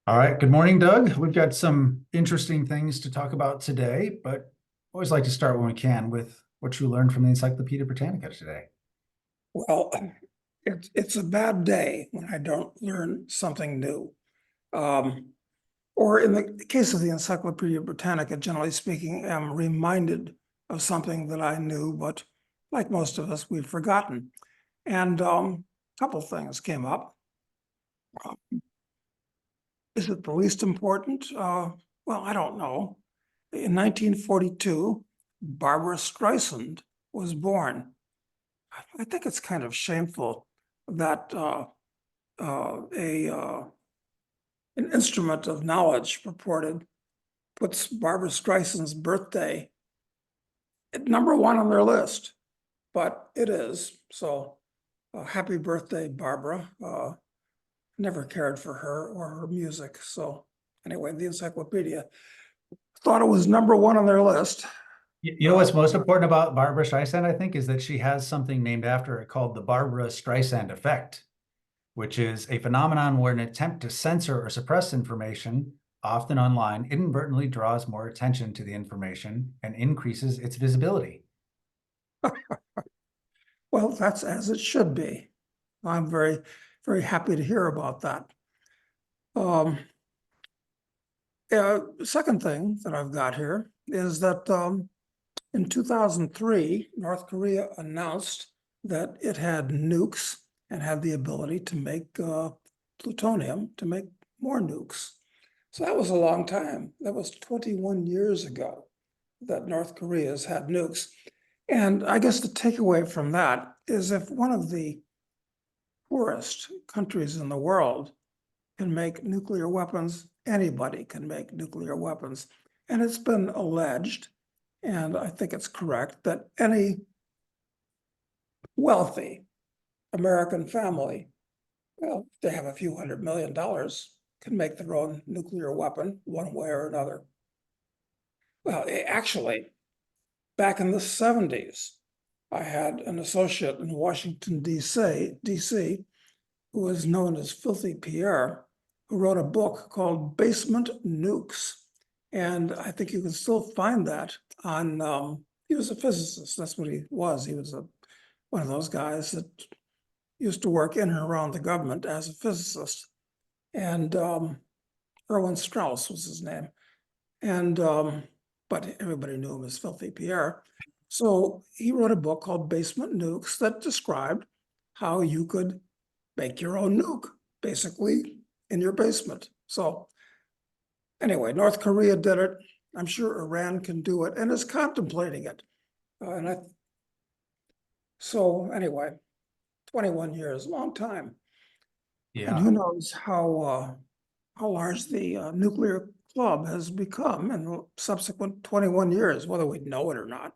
All right. Good morning, Doug. We've got some interesting things to talk about today, but always like to start when we can with what you learned from the Encyclopedia Britannica today. Well, it's a bad day when I don't learn something new. Um, or in the case of the Encyclopedia Britannica, generally speaking, I'm reminded of something that I knew, but like most of us, we've forgotten. And a couple things came up. Is it the least important? Well, I don't know. In 1942, Barbra Streisand was born. I think it's kind of shameful that an instrument of knowledge purported puts Barbra Streisand's birthday at #1 on their list, but it is. So happy birthday, Barbara. Never cared for her or her music. So anyway, the encyclopedia thought it was #1 on their list. You know what's most important about Barbra Streisand, I think, is that she has something named after her called the Barbra Streisand effect, which is a phenomenon where an attempt to censor or suppress information, often online, inadvertently draws more attention to the information and increases its visibility. Well, that's as it should be. I'm very, very happy to hear about that. Second thing that I've got here is that in 2003, North Korea announced that it had nukes and had the ability to make plutonium to make more nukes. So that was a long time. That was 21 years ago that North Korea's had nukes. And I guess the takeaway from that is if one of the poorest countries in the world can make nuclear weapons, anybody can make nuclear weapons. And it's been alleged, and I think it's correct, that any wealthy American family, well, if they have a few $100 million, can make their own nuclear weapon one way or another. Well, actually, back in the 70s, I had an associate in Washington, D.C., who was known as Filthy Pierre, who wrote a book called Basement Nukes. And I think you can still find that on, he was a physicist, that's what he was. He was one of those guys that used to work in and around the government as a physicist. And Erwin Strauss was his name. And but everybody knew him as Filthy Pierre. So he wrote a book called Basement Nukes that described how you could make your own nuke, basically in your basement. So anyway, North Korea did it. I'm sure Iran can do it and is contemplating it. So anyway, 21 years, long time. And who Yeah. knows how large the nuclear club has become in the subsequent 21 years, whether we know it or not.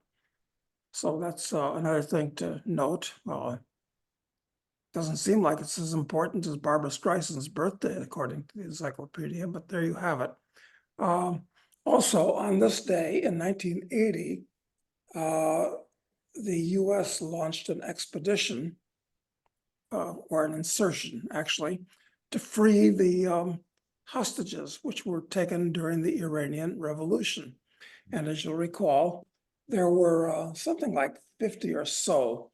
So that's another thing to note. Doesn't seem like it's as important as Barbra Streisand's birthday, according to the encyclopedia, but there you have it. Also, on this day in 1980, the US launched an expedition, or an insertion, actually, to free the hostages which were taken during the Iranian Revolution. And as you'll recall, there were something like 50 or so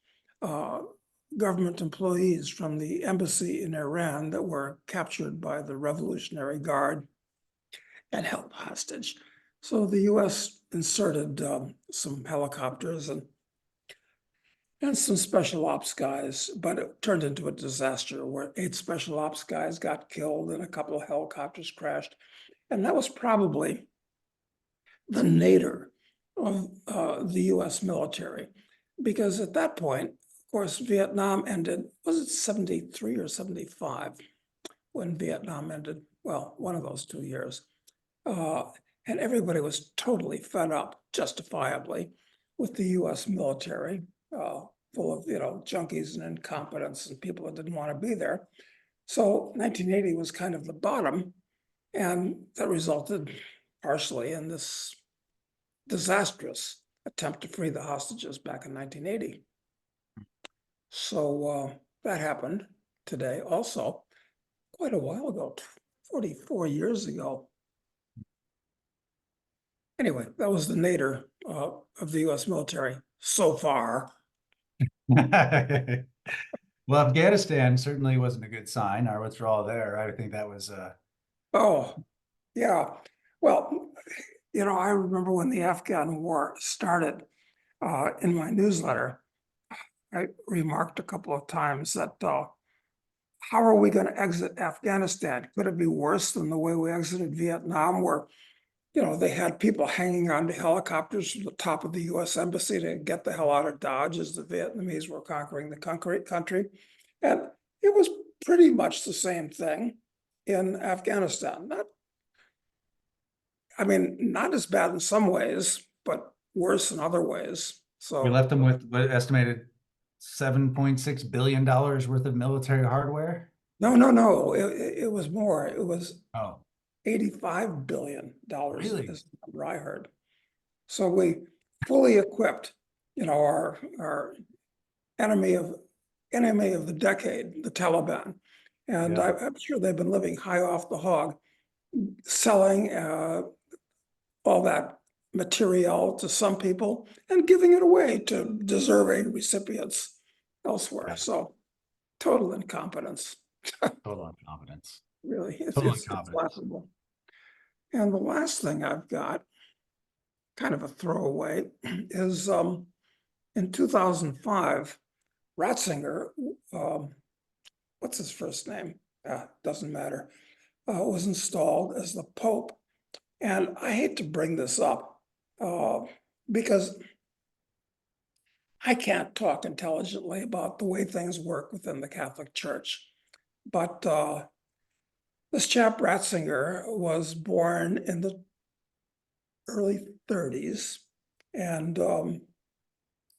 government employees from the embassy in Iran that were captured by the Revolutionary Guard and held hostage. So the US inserted some helicopters and some special ops guys, but it turned into a disaster where 8 special ops guys got killed and a couple of helicopters crashed. And that was probably the nadir of the US military, because at that point, of course, Vietnam ended, was it 73 or 75 when Vietnam ended? Well, one of those 2 years. And everybody was totally fed up, justifiably, with the US military, full of, junkies and incompetence and people that didn't want to be there. So 1980 was kind of the bottom, and that resulted partially in this disastrous attempt to free the hostages back in 1980. So that happened today also, quite a while ago, 44 years ago. Anyway, that was the nadir of the US military so far. Well, Afghanistan certainly wasn't a good sign, our withdrawal there. I think that was Oh, yeah. Well, I remember when the Afghan war started, in my newsletter, I remarked a couple of times that how are we going to exit Afghanistan? Could it be worse than the way we exited Vietnam, where they had people hanging onto helicopters from the top of the US Embassy to get the hell out of Dodge as the Vietnamese were conquering the country. And it was pretty much the same thing in Afghanistan. Not as bad in some ways, but worse in other ways. we So left them with what estimated $7.6 billion worth of military hardware. no, it was more. It was Oh, $85 billion really? is the number I heard. So we fully equipped, our enemy of the decade, the Taliban. And Yeah. I'm sure they've been living high off the hog, selling all that material to some people and giving it away to deserving recipients elsewhere. Yeah. So total incompetence, Total incompetence. really. Total It's incompetence. laughable. And the last thing I've got, kind of a throwaway, is in 2005, Ratzinger, what's his first name? Doesn't matter, was installed as the Pope. And I hate to bring this up because I can't talk intelligently about the way things work within the Catholic Church. But this chap Ratzinger was born in the early 30s. And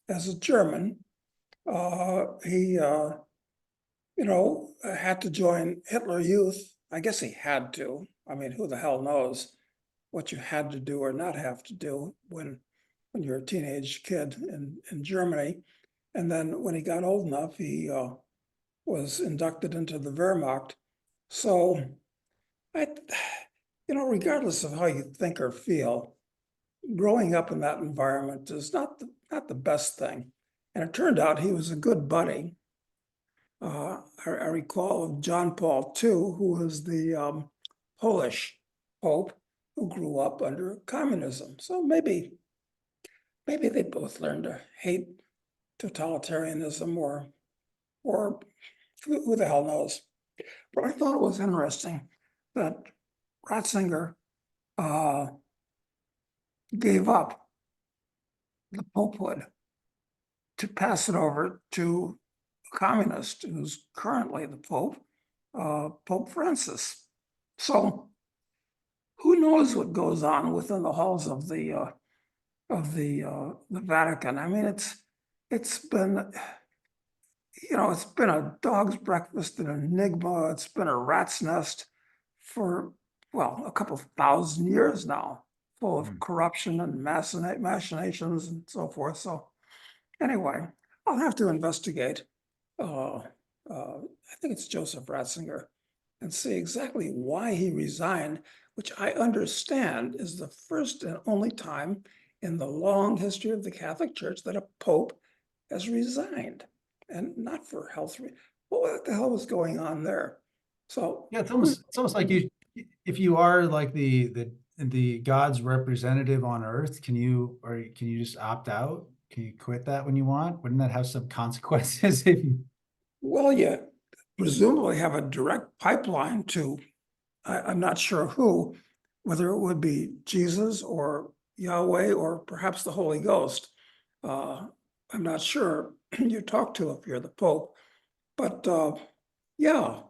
as a German, he had to join Hitler Youth. I guess he had to. Who the hell knows what you had to do or not have to do when you're a teenage kid in Germany. And then when he got old enough, he was inducted into the Wehrmacht. So regardless of how you think or feel, growing up in that environment is not the best thing. And it turned out he was a good buddy. I recall of John Paul II, who was the Polish Pope who grew up under communism. So maybe they both learned to hate totalitarianism or who the hell knows. But I thought it was interesting that Ratzinger gave up the popehood to pass it over to a communist who's currently the Pope, Pope Francis. So who knows what goes on within the halls of the Vatican? It's been it's been a dog's breakfast, an enigma. It's been a rat's nest for a couple of thousand years now, full of corruption and machinations and so forth. So anyway, I'll have to investigate. I think it's Joseph Ratzinger, and see exactly why he resigned, which I understand is the first and only time in the long history of the Catholic Church that a pope has resigned, and not for health reasons. What the hell was going on there? So Yeah, it's almost like if you are like the God's representative on earth, can you just opt out? Can you quit that when you want? Wouldn't that have some consequences if you? well, you presumably have a direct pipeline to, I'm not sure who, whether it would be Jesus or Yahweh or perhaps the Holy Ghost. I'm not sure you talk to if you're the Pope, but yeah,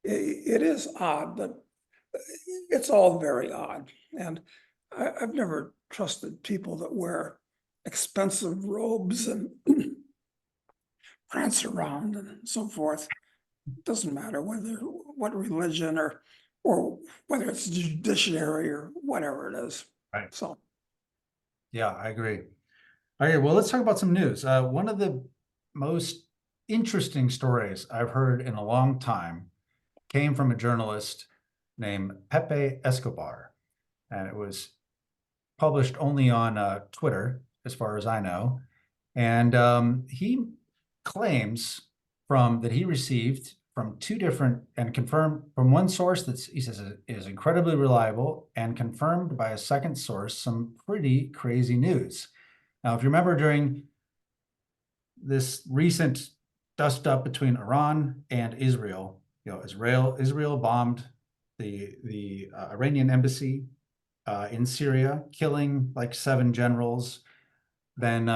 it is odd that it's all very odd. And I've never trusted people that wear expensive robes and prance around and so forth. It doesn't matter what religion or whether it's judiciary or whatever it is. Right. So Yeah, I agree. All right, well, let's talk about some news. One of the most interesting stories I've heard in a long time came from a journalist named Pepe Escobar. And it was published only on Twitter, as far as I know. And he claims that he received from two different and confirmed from one source that he says is incredibly reliable and confirmed by a second source some pretty crazy news. Now, if you remember during this recent dust up between Iran and Israel, Israel bombed the Iranian embassy in Syria, killing like 7 generals. Then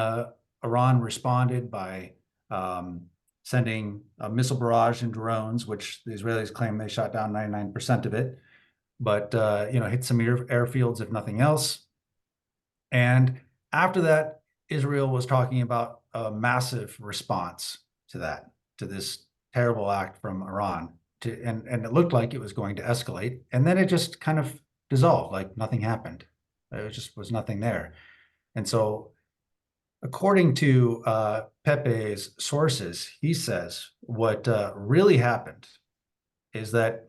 Iran responded by sending a missile barrage and drones, which the Israelis claim they shot down 99% of it, but hit some airfields, if nothing else. And after that, Israel was talking about a massive response to this terrible act from Iran. And it looked like it was going to escalate. And then it just kind of dissolved, like nothing happened. It just was nothing there. And so according to Pepe's sources, he says what really happened is that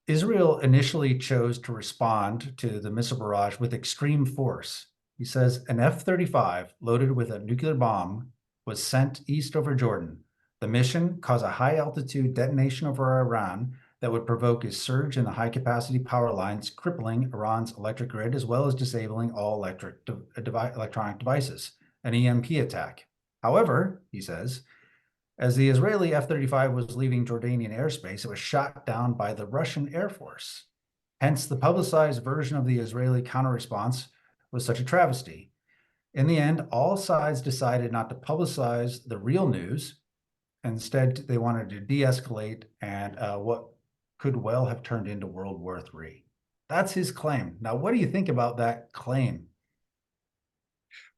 Israel initially chose to respond to the missile barrage with extreme force. He says an F-35 loaded with a nuclear bomb was sent east over Jordan. The mission caused a high-altitude detonation over Iran that would provoke a surge in the high-capacity power lines, crippling Iran's electric grid, as well as disabling all electronic devices, an EMP attack. However, he says, as the Israeli F-35 was leaving Jordanian airspace, it was shot down by the Russian Air Force. Hence, the publicized version of the Israeli counter-response was such a travesty. In the end, all sides decided not to publicize the real news. Instead, they wanted to de-escalate and what could well have turned into World War III. That's his claim. Now, what do you think about that claim?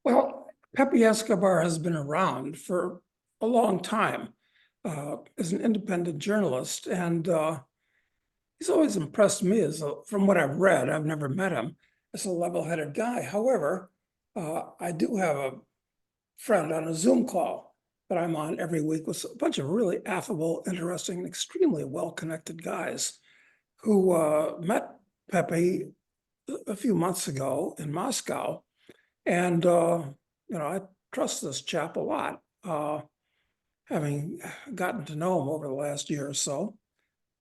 Well, Pepe Escobar has been around for a long time as an independent journalist, and he's always impressed me from what I've read. I've never met him, as a level-headed guy. However, I do have a friend on a Zoom call that I'm on every week with a bunch of really affable, interesting, and extremely well-connected guys who met Pepe a few months ago in Moscow. And, I trust this chap a lot, having gotten to know him over the last year or so,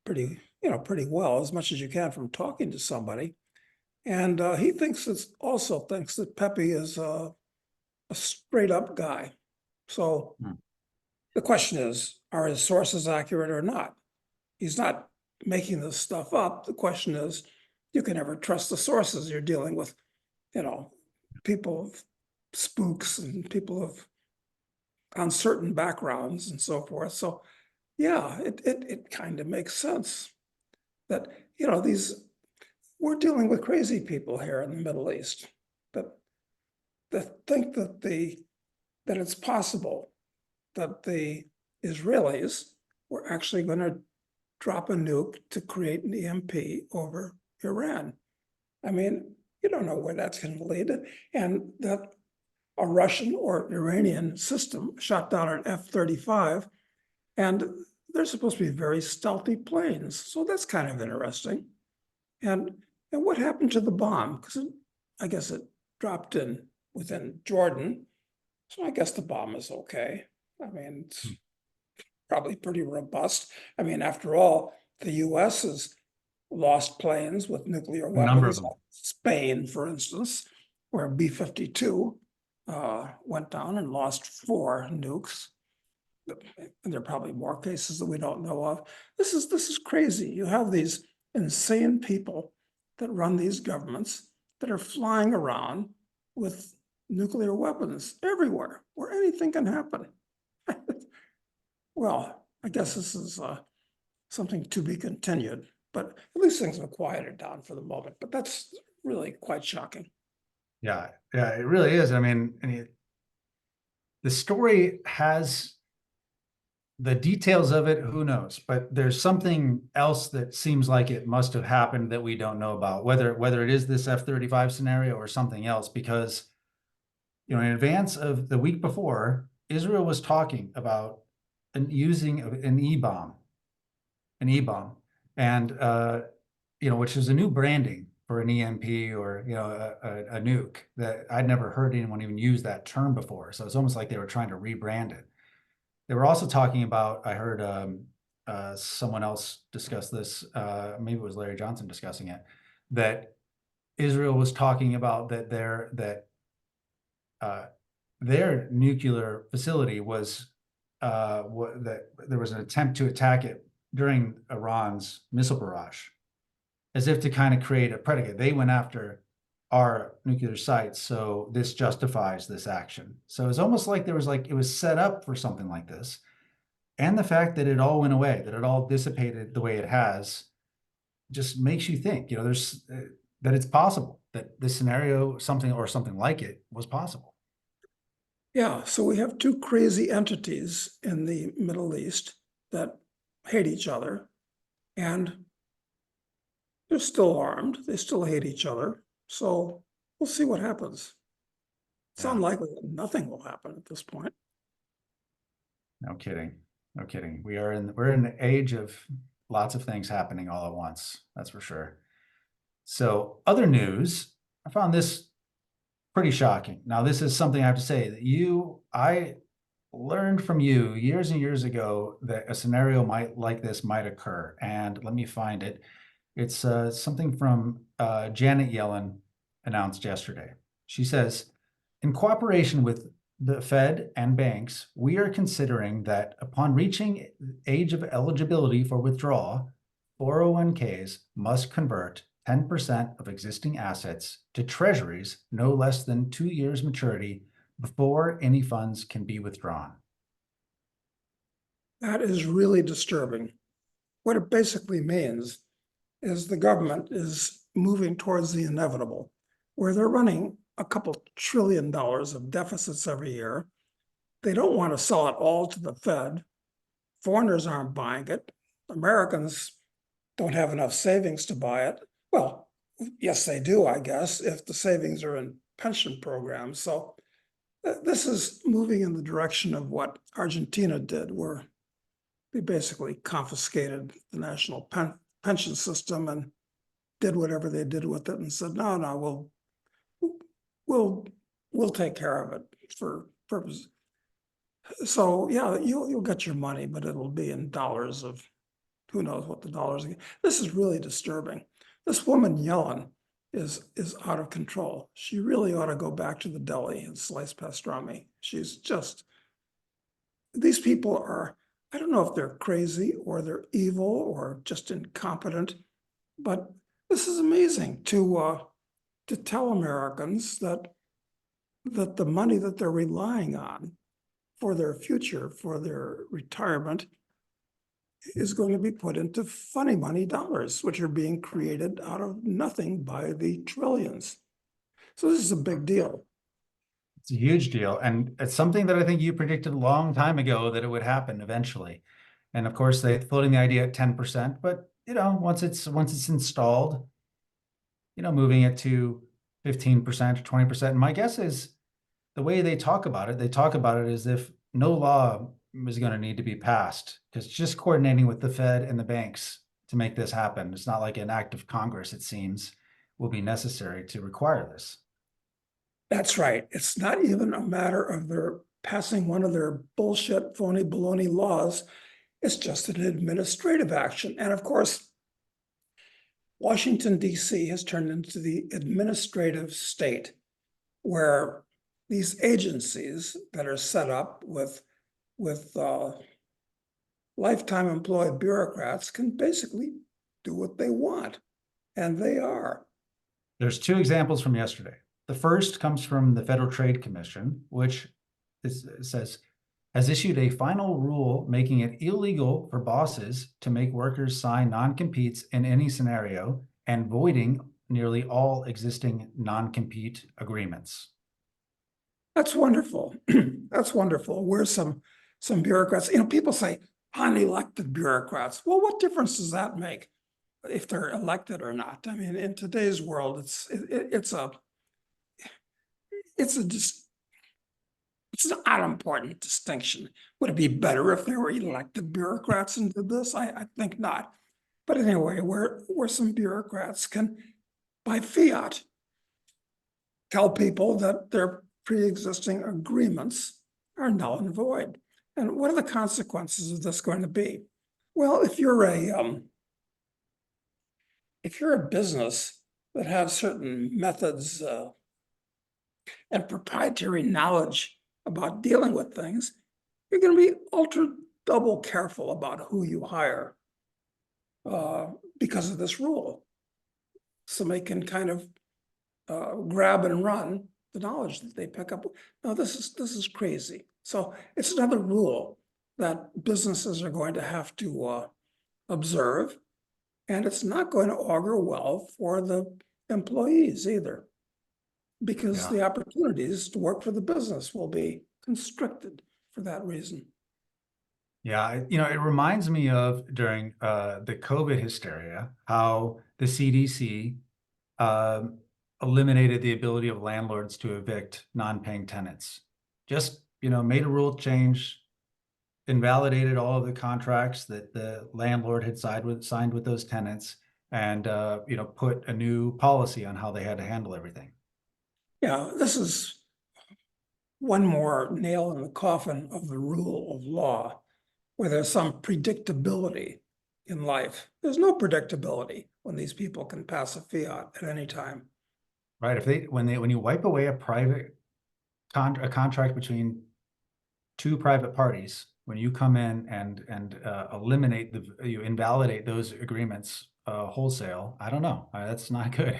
pretty well, as much as you can from talking to somebody. And he also thinks that Pepe is a straight up guy. So the question is, are his sources accurate or not? He's not making this stuff up. The question is, you can never trust the sources. You're dealing with, people of spooks and people of uncertain backgrounds and so forth. So yeah, it kind of makes sense that, we're dealing with crazy people here in the Middle East that think that it's possible that the Israelis were actually going to drop a nuke to create an EMP over Iran. I mean, you don't know where that's going to lead. And that a Russian or Iranian system shot down an F-35, and they're supposed to be very stealthy planes. So that's kind of interesting. And what happened to the bomb? Because I guess it dropped in within Jordan. So I guess the bomb is okay. I mean, it's probably pretty robust. I mean, after all, the US has lost planes with nuclear weapons. Number of them. Spain, for instance, where B-52 went down and lost 4 nukes. And there are probably more cases that we don't know of. This is crazy. You have these insane people that run these governments that are flying around with nuclear weapons everywhere, where anything can happen. Well, I guess this is something to be continued, but at least things have quieted down for the moment. But that's really quite shocking. Yeah, it really is. I mean, the story has the details of it, who knows? But there's something else that seems like it must have happened that we don't know about, whether it is this F-35 scenario or something else, because in advance of the week before, Israel was talking about using an E-bomb. And, which is a new branding for an EMP or, a nuke that I'd never heard anyone even use that term before. So it's almost like they were trying to rebrand it. They were also talking about, I heard someone else discuss this, maybe it was Larry Johnson discussing it, that Israel was talking about that their nuclear facility was that there was an attempt to attack it during Iran's missile barrage, as if to kind of create a predicate. They went after our nuclear sites, so this justifies this action. So it's almost like it was set up for something like this. And the fact that it all went away, that it all dissipated the way it has, just makes you think, there's that it's possible that this scenario, something like it, was possible. Yeah, so we have two crazy entities in the Middle East that hate each other, and they're still armed. They still hate each other. So we'll see what happens. It's Yeah. unlikely that nothing will happen at this point. No kidding. No kidding. We're in the age of lots of things happening all at once. That's for sure. So other news, I found this pretty shocking. Now, this is something I have to say that I learned from you years and years ago that a scenario like this might occur. And let me find it. It's something from Janet Yellen announced yesterday. She says, in cooperation with the Fed and banks, we are considering that upon reaching age of eligibility for withdrawal, 401ks must convert 10% of existing assets to treasuries no less than 2 years maturity before any funds can be withdrawn. That is really disturbing. What it basically means is the government is moving towards the inevitable, where they're running a couple $1 trillion of deficits every year. They don't want to sell it all to the Fed. Foreigners aren't buying it. Americans don't have enough savings to buy it. Well, yes, they do, I guess, if the savings are in pension programs. So this is moving in the direction of what Argentina did, where they basically confiscated the national pension system and did whatever they did with it and said, no, we'll take care of it for purposes. So yeah, you'll get your money, but it'll be in dollars of who knows what the dollars are. This is really disturbing. This woman Yellen is out of control. She really ought to go back to the deli and slice pastrami. These people are, I don't know if they're crazy or they're evil or just incompetent, but this is amazing to tell Americans that the money that they're relying on for their future, for their retirement, is going to be put into funny money dollars, which are being created out of nothing by the trillions. So this is a big deal. It's a huge deal. And it's something that I think you predicted a long time ago that it would happen eventually. And of course, they're floating the idea at 10%, but once it's installed, moving it to 15% or 20%. And my guess is the way they talk about it as if no law is going to need to be passed, because just coordinating with the Fed and the banks to make this happen. It's not like an act of Congress, it seems, will be necessary to require this. That's right. It's not even a matter of their passing one of their bullshit, phony, baloney laws. It's just an administrative action. And of course, Washington, D.C. has turned into the administrative state where these agencies that are set up with lifetime employed bureaucrats can basically do what they want. And they are. There's two examples from yesterday. The first comes from the Federal Trade Commission, which says has issued a final rule making it illegal for bosses to make workers sign non-competes in any scenario and voiding nearly all existing non-compete agreements. That's wonderful. That's wonderful. We're some bureaucrats. People say unelected bureaucrats. Well, what difference does that make if they're elected or not? I mean, in today's world, it's not an important distinction. Would it be better if there were elected bureaucrats and did this? I think not. But anyway, where some bureaucrats can, by fiat, tell people that their pre-existing agreements are null and void. And what are the consequences of this going to be? Well, if you're a business that has certain methods and proprietary knowledge about dealing with things, you're going to be ultra double careful about who you hire because of this rule. Somebody can kind of grab and run the knowledge that they pick up. Now, this is crazy. So it's another rule that businesses are going to have to observe, and it's not going to augur well for the employees either, because Yeah. the opportunities to work for the business will be constricted for that reason. Yeah, it reminds me of during the COVID hysteria, how the CDC eliminated the ability of landlords to evict non-paying tenants. Just, made a rule change, invalidated all of the contracts that the landlord had signed with those tenants, and put a new policy on how they had to handle everything. Yeah, this is one more nail in the coffin of the rule of law, where there's some predictability in life. There's no predictability when these people can pass a fiat at any time. Right? When you wipe away a contract between two private parties, when you come in and you invalidate those agreements wholesale, I don't know. That's not good.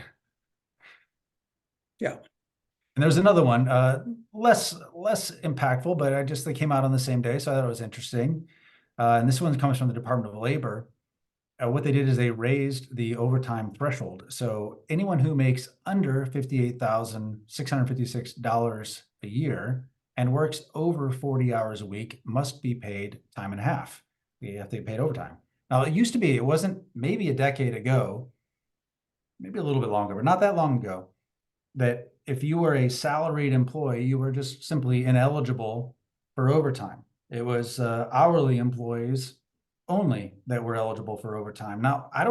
Yeah. And there's another one, less impactful, but they came out on the same day, so I thought it was interesting. And this one comes from the Department of Labor. What they did is they raised the overtime threshold. So anyone who makes under $58,656 a year and works over 40 hours a week must be paid time and a half. You have to be paid overtime. Now, it wasn't maybe a decade ago, maybe a little bit longer, but not that long ago, that if you were a salaried employee, you were just simply ineligible for overtime. It was hourly employees only that were eligible for overtime. Now, I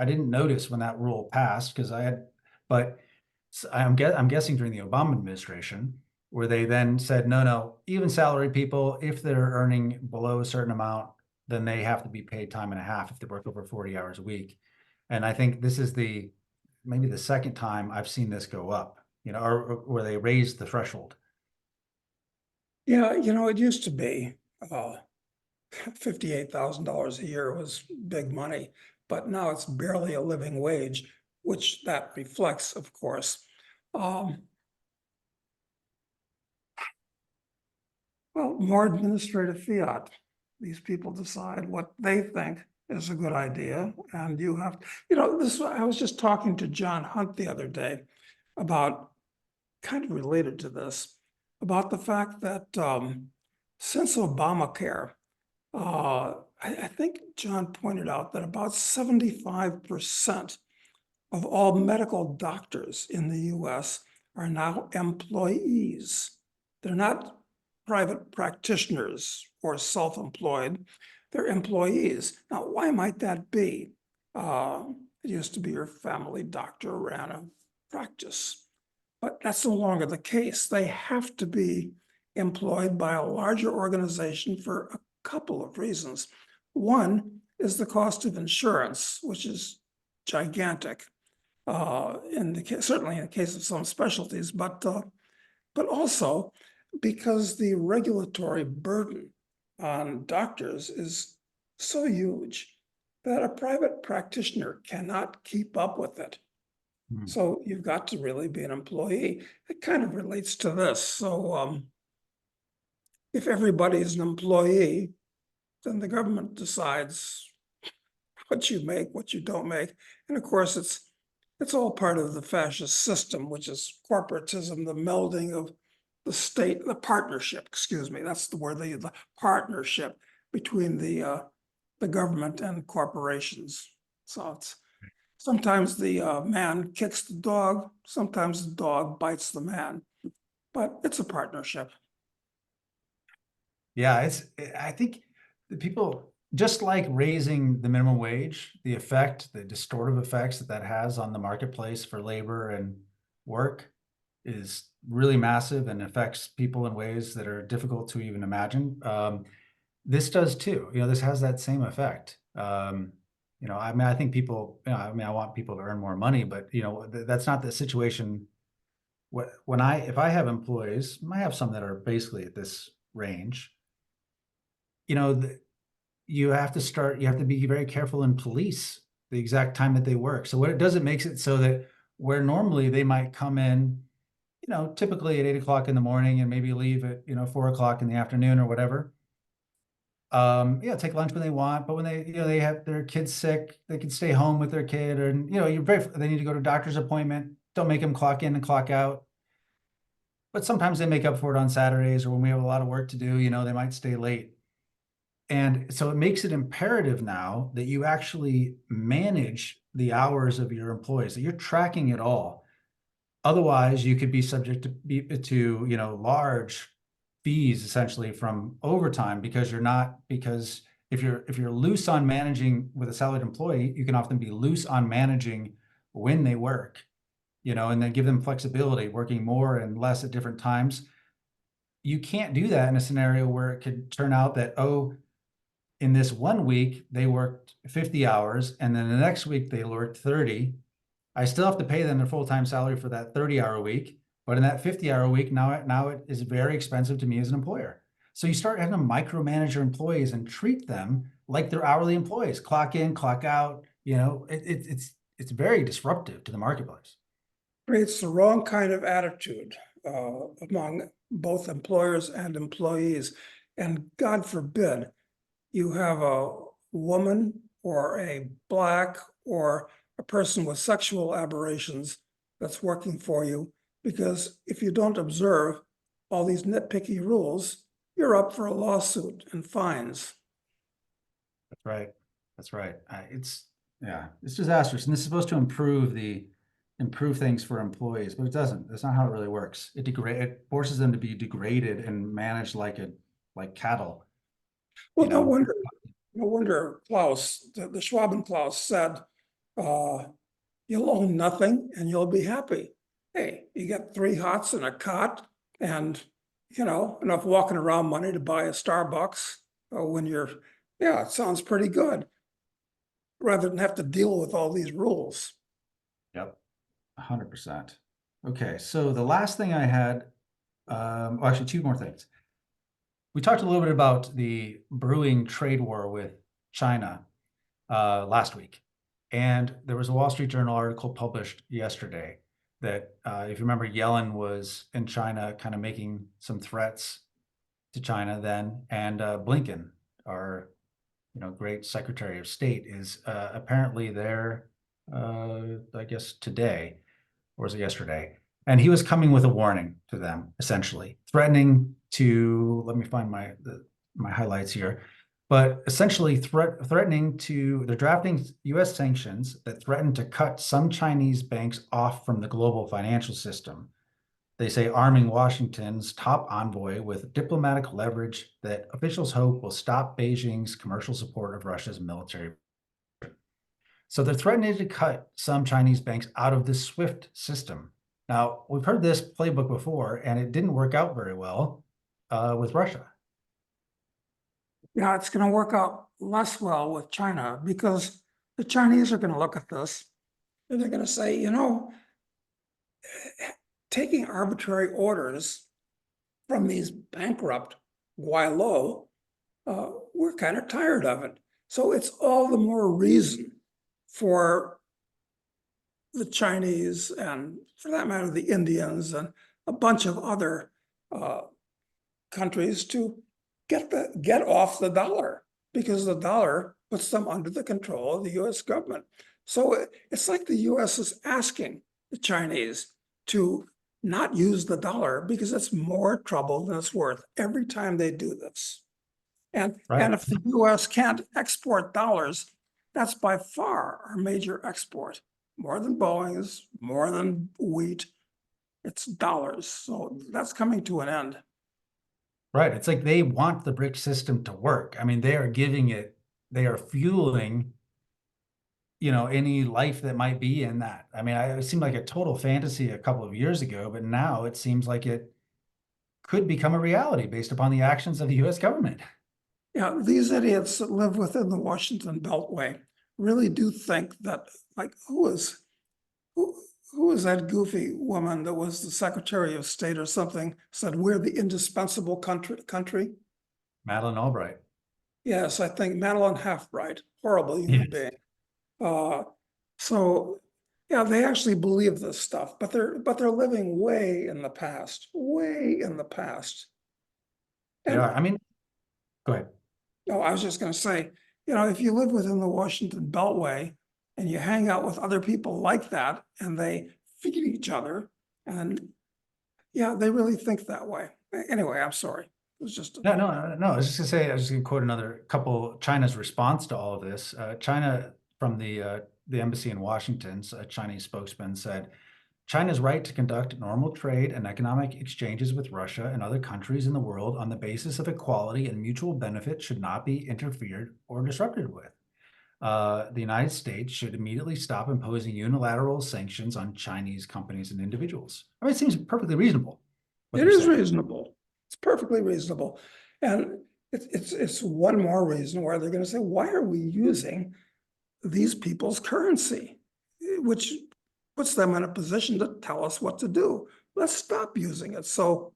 didn't notice when that rule passed but I'm guessing during the Obama administration, where they then said, no, even salaried people, if they're earning below a certain amount, then they have to be paid time and a half if they work over 40 hours a week. And I think this is maybe the second time I've seen this go up, or where they raised the threshold. Yeah, it used to be $58,000 a year was big money, but now it's barely a living wage, which that reflects, of course. Well, more administrative fiat. These people decide what they think is a good idea, and you have, I was just talking to John Hunt the other day about, kind of related to this, about the fact that since Obamacare, I think John pointed out that about 75% of all medical doctors in the US are now employees. They're not private practitioners or self-employed, they're employees. Now, why might that be? It used to be your family doctor ran a practice, but that's no longer the case. They have to be employed by a larger organization for a couple of reasons. One is the cost of insurance, which is gigantic, certainly in the case of some specialties, but also because the regulatory burden on doctors is so huge that a private practitioner cannot keep up with it. So you've got to really be an employee. It kind of relates to this. So if everybody is an employee, then the government decides what you make, what you don't make. And of course, it's all part of the fascist system, which is corporatism, the melding of the state, the partnership, excuse me, that's the word they use, the partnership between the government and corporations. So it's sometimes the man kicks the dog, sometimes the dog bites the man, but it's a partnership. Yeah, I think the people just like raising the minimum wage, the effect, the distortive effects that that has on the marketplace for labor and work is really massive and affects people in ways that are difficult to even imagine. This does too. This has that same effect. I mean, I think people, I want people to earn more money, but that's not the situation. If I have employees, I have some that are basically at this range, you know, you have to be very careful and police the exact time that they work. So what it does, it makes it so that where normally they might come in, typically at 8 o'clock in the morning and maybe leave at, 4 o'clock in the afternoon or whatever. Take lunch when they want, but when they have their kids sick, they can stay home with their kid, and they need to go to a doctor's appointment. Don't make them clock in and clock out. But sometimes they make up for it on Saturdays, or when we have a lot of work to do, they might stay late. And so it makes it imperative now that you actually manage the hours of your employees, that you're tracking it all. Otherwise, you could be subject to large fees essentially from overtime because if you're loose on managing with a salaried employee, you can often be loose on managing when they work, and then give them flexibility, working more and less at different times. You can't do that in a scenario where it could turn out that, in this 1 week, they worked 50 hours, and then the next week they worked 30. I still have to pay them their full-time salary for that 30-hour week, but in that 50-hour week, now it is very expensive to me as an employer. So you start having to micromanage your employees and treat them like they're hourly employees, clock in, clock out. It's very disruptive to the marketplace. Creates the wrong kind of attitude among both employers and employees. And God forbid you have a woman or a Black or a person with sexual aberrations that's working for you, because if you don't observe all these nitpicky rules, you're up for a lawsuit and fines. That's right. That's right. It's disastrous. And this is supposed to improve things for employees, but it doesn't. That's not how it really works. It forces them to be degraded and managed like cattle. Well, no wonder Klaus, the Schwab and Klaus said, you'll own nothing and you'll be happy. Hey, you get 3 hots and a cot and, enough walking around money to buy a Starbucks it sounds pretty good. Rather than have to deal with all these rules. Yep, 100%. Okay, so the last thing I had, actually 2 more things. We talked a little bit about the brewing trade war with China last week. And there was a Wall Street Journal article published yesterday that, if you remember, Yellen was in China kind of making some threats to China then. And Blinken, our great Secretary of State, is apparently there, I guess today, or was it yesterday? And he was coming with a warning to them, essentially threatening to, let me find my highlights here, but essentially threatening to, they're drafting US sanctions that threaten to cut some Chinese banks off from the global financial system. They say arming Washington's top envoy with diplomatic leverage that officials hope will stop Beijing's commercial support of Russia's military. So they're threatening to cut some Chinese banks out of the SWIFT system. Now, we've heard this playbook before, and it didn't work out very well with Russia. Yeah, it's going to work out less well with China because the Chinese are going to look at this and they're going to say, taking arbitrary orders from these bankrupt Guilo, we're kind of tired of it. So it's all the more reason for the Chinese and, for that matter, the Indians and a bunch of other countries to get off the dollar, because the dollar puts them under the control of the US government. So it's like the US is asking the Chinese to not use the dollar because it's more trouble than it's worth every time they do this. And if the US can't export dollars, that's by far our major export. More than Boeing's, more than wheat, it's dollars. So that's coming to an end. Right. It's like they want the BRIC system to work. I mean, they are giving it they are fueling, any life that might be in that. I mean, it seemed like a total fantasy a couple of years ago, but now it seems like it could become a reality based upon the actions of the US government. Yeah, these idiots that live within the Washington Beltway really do think that, like, who, who was that goofy woman that was the Secretary of State or something, said we're the indispensable country? Madeleine Albright. Yes, I think Madeline Halfbright, horrible human Yes. being. Uh, so, yeah, they actually believe this stuff, but they're living way in the past, way in the past. They And are. I mean, go ahead. no, I was just going to say, if you live within the Washington Beltway and you hang out with other people like that and they feed each other, and yeah, they really think that way. Anyway, I'm sorry. It was just No. I was just gonna say, I was just gonna quote another couple, China's response to all of this. China, from the embassy in Washington, a Chinese spokesman said, China's right to conduct normal trade and economic exchanges with Russia and other countries in the world on the basis of equality and mutual benefit should not be interfered or disrupted with. The United States should immediately stop imposing unilateral sanctions on Chinese companies and individuals. I mean, it seems perfectly reasonable what it they're is saying. reasonable. It's perfectly reasonable. And it's one more reason why they're going to say, why are we using these people's currency? Which puts them in a position to tell us what to do. Let's stop using it. So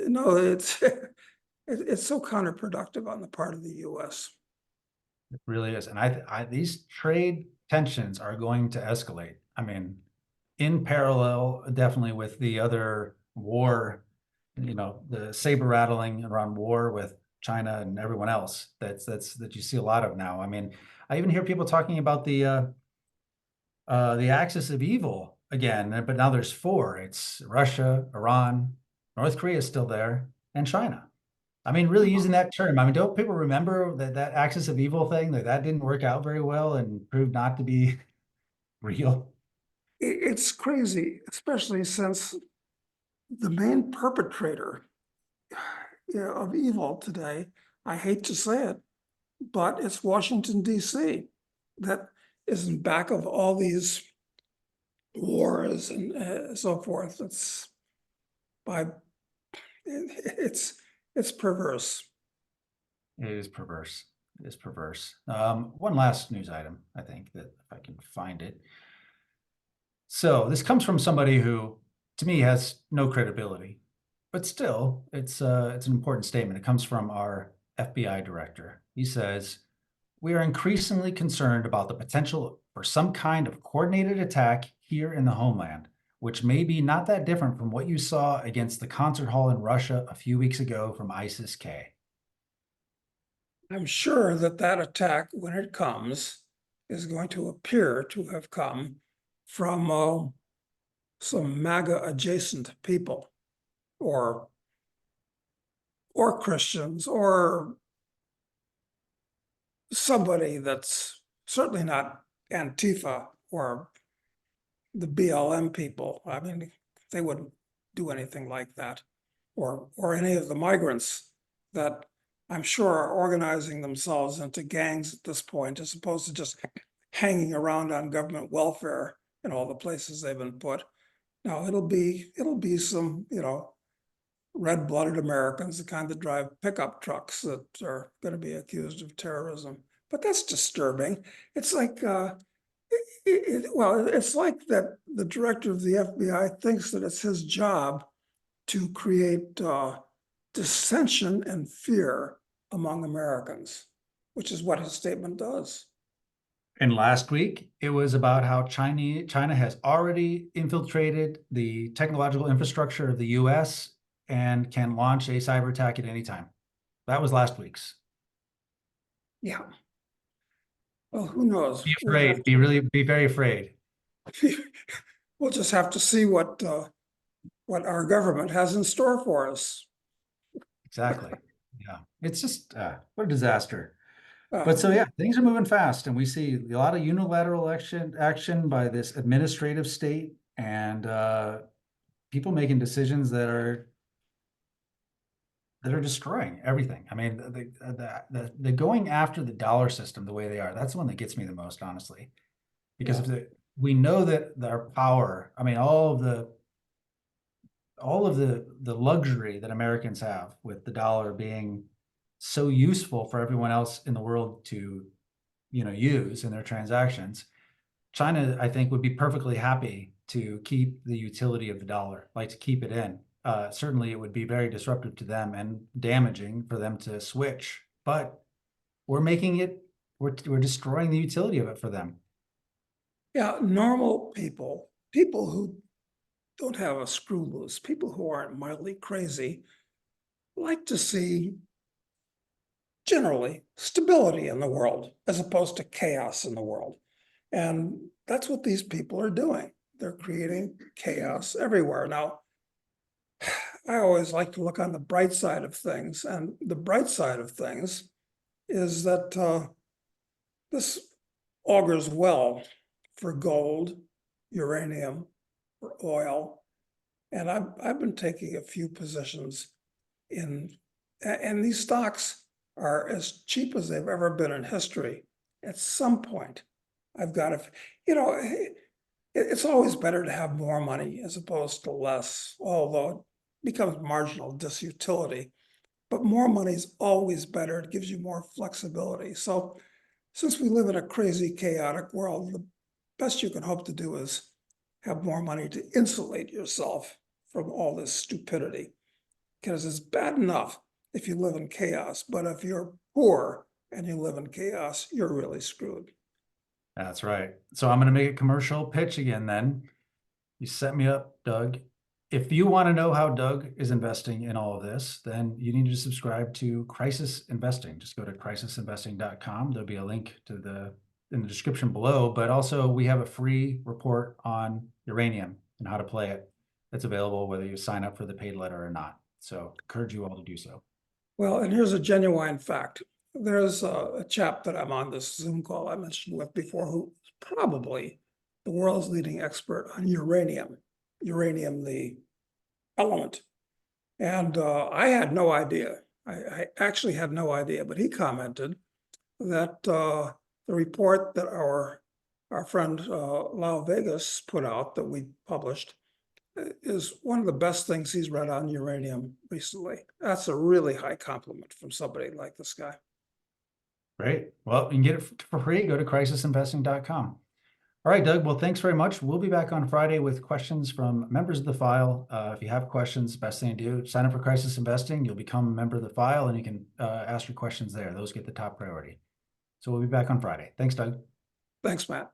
no, it's so counterproductive on the part of the US. It really is. And these trade tensions are going to escalate. I mean, in parallel, definitely with the other war, the saber rattling around war with China and everyone else that you see a lot of now. I mean, I even hear people talking about the axis of evil again, but now there's four. It's Russia, Iran, North Korea is still there, and China. I mean, really using that term. I mean, don't people remember that axis of evil thing, that didn't work out very well and proved not to be real? It's crazy, especially since the main perpetrator of evil today, I hate to say it, but it's Washington, D.C. that is in back of all these wars and so forth. By it's perverse. It is perverse. It is perverse. One last news item, I think, that if I can find it. So this comes from somebody who, to me, has no credibility, but still, it's an important statement. It comes from our FBI director. He says, "We are increasingly concerned about the potential for some kind of coordinated attack here in the homeland, which may be not that different from what you saw against the concert hall in Russia a few weeks ago from ISIS-K." I'm sure that attack, when it comes, is going to appear to have come from some MAGA adjacent people, or Christians, or somebody that's certainly not Antifa or the BLM people. I mean, they wouldn't do anything like that, or any of the migrants that I'm sure are organizing themselves into gangs at this point, as opposed to just hanging around on government welfare in all the places they've been put. Now it'll be some, red-blooded Americans, the kind that drive pickup trucks, that are going to be accused of terrorism. But that's disturbing. It's like, it's like that the director of the FBI thinks that it's his job to create dissension and fear among Americans, which is what his statement does. And last week, it was about how China has already infiltrated the technological infrastructure of the US and can launch a cyber attack at any time. That was last week's. Yeah. Well, who knows? Be afraid. Be very afraid. We'll just have to see what our government has in store for us. Exactly. Yeah. It's just what a disaster. Uh, But so yeah, things are moving fast, and we see a lot of unilateral action by this administrative state, and people making decisions that that are destroying everything. I mean, the going after the dollar system the way they are, that's the one that gets me the most, honestly. Because Yeah. we know that our power, I mean, all of the luxury that Americans have with the dollar being so useful for everyone else in the world to, use in their transactions. China, I think, would be perfectly happy to keep the utility of the dollar, like to keep it in. Certainly, it would be very disruptive to them and damaging for them to switch. But we're making it, we're destroying the utility of it for them. Yeah, normal people, people who don't have a screw loose, people who aren't mildly crazy, like to see generally stability in the world as opposed to chaos in the world. And that's what these people are doing. They're creating chaos everywhere. Now, I always like to look on the bright side of things, and the bright side of things is that this augurs well for gold, uranium, for oil. And I've been taking a few positions and these stocks are as cheap as they've ever been in history. At some point, I've got to, it's always better to have more money as opposed to less, although it becomes marginal disutility. But more money is always better. It gives you more flexibility. So since we live in a crazy, chaotic world, the best you can hope to do is have more money to insulate yourself from all this stupidity. Because it's bad enough if you live in chaos, but if you're poor and you live in chaos, you're really screwed. That's right. So I'm going to make a commercial pitch again then. You set me up, Doug. If you want to know how Doug is investing in all of this, then you need to subscribe to Crisis Investing. Just go to crisisinvesting.com. There'll be a link to in the description below, but also we have a free report on uranium and how to play it. That's available whether you sign up for the paid letter or not. So encourage you all to do so. Well, and here's a genuine fact. There's a chap that I'm on this Zoom call I mentioned with before, who's probably the world's leading expert on uranium, the element. And I had no idea. I actually had no idea, but he commented that the report that our friend Lau Vegas put out that we published is one of the best things he's read on uranium recently. That's a really high compliment from somebody like this guy. Great. Well, you can get it for free. Go to crisisinvesting.com. All right, Doug. Well, thanks very much. We'll be back on Friday with questions from members of the file. If you have questions, best thing to do, sign up for Crisis Investing. You'll become a member of the file and you can ask your questions there. Those get the top priority. So we'll be back on Friday. Thanks, Doug. Thanks, Matt.